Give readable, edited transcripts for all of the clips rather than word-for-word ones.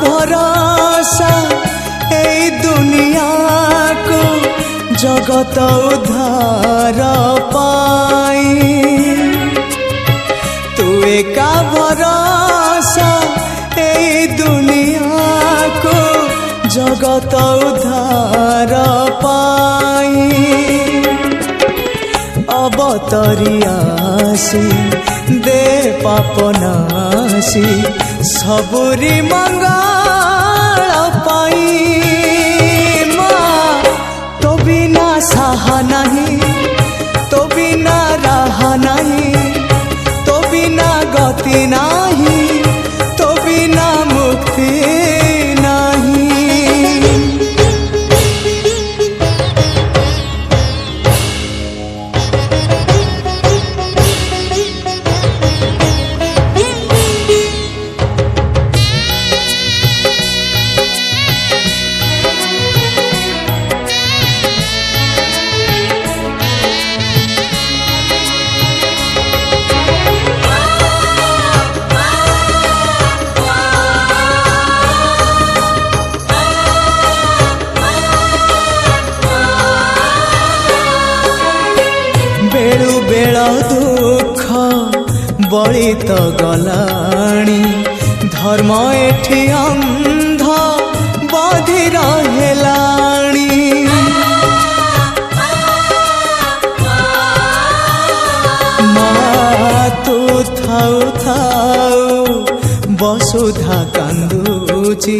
भरोसा ए दुनिया को जगत उद्धार पाई तू एका भरोसा ए दुनिया को जगत उद्धार पाई अवतरियासी दे पापनासी सबुरी मंगल पाई माँ तो बिना साहा नहीं तो बिना राह नहीं तो बिना गति नहीं तो बिना मुक्ति बेलु बेल दुख बड़ी तो गलाणी धर्म एठी अंध बधी रहेलाणी माँ तू थाउ थाउ वसुधा कांदुची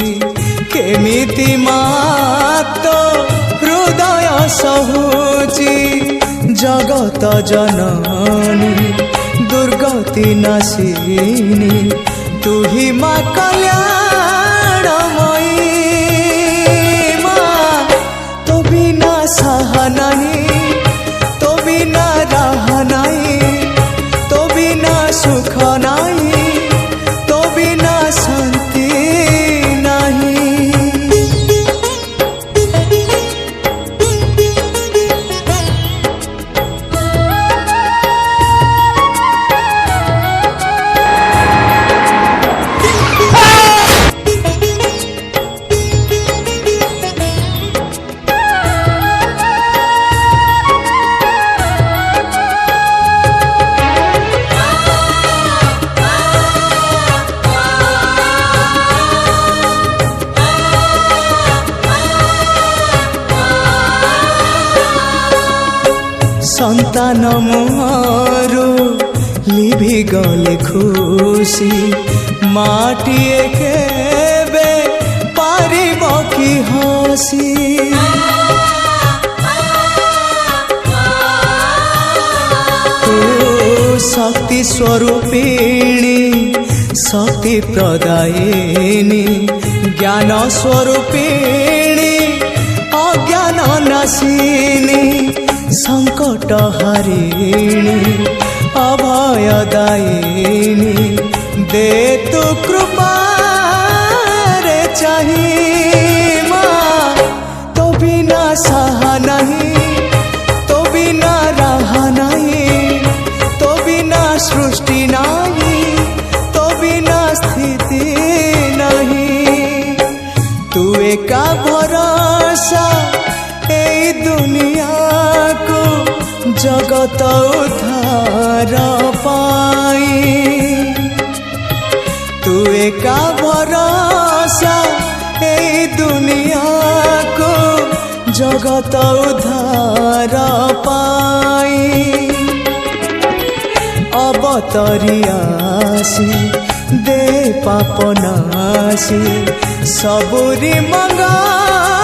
केमिति माँ तो हृदय सहुची जगत जननी दुर्गति नाशिनी तू ही माँ कल्याणमयी माँ तो बिना साह नहीं तो बिना राह नहीं तो बिना सुख नहीं तो बिना शांति नहीं संतान मोरू लिभि गले खुशी माटिए केबे पारिब कि हसी तू शक्ति स्वरूपिणी शक्ति प्रदायिनी ज्ञान स्वरूपिणी अज्ञान नाशिनी संकट हरिणी अभयदायिनी दे तू कृपा रे चाहिए माँ तो बिना साह नहीं तो बिना राह नहीं तो बिना सृष्टि नहीं तो बिना स्थिति नहीं तू एका भरोसा ए दुनिया को जगत उद्धार पाई तू एका भरोसा ए दुनिया को जगत उद्धार पाई अवतरियासी दे पापनासी सबुरी मंगल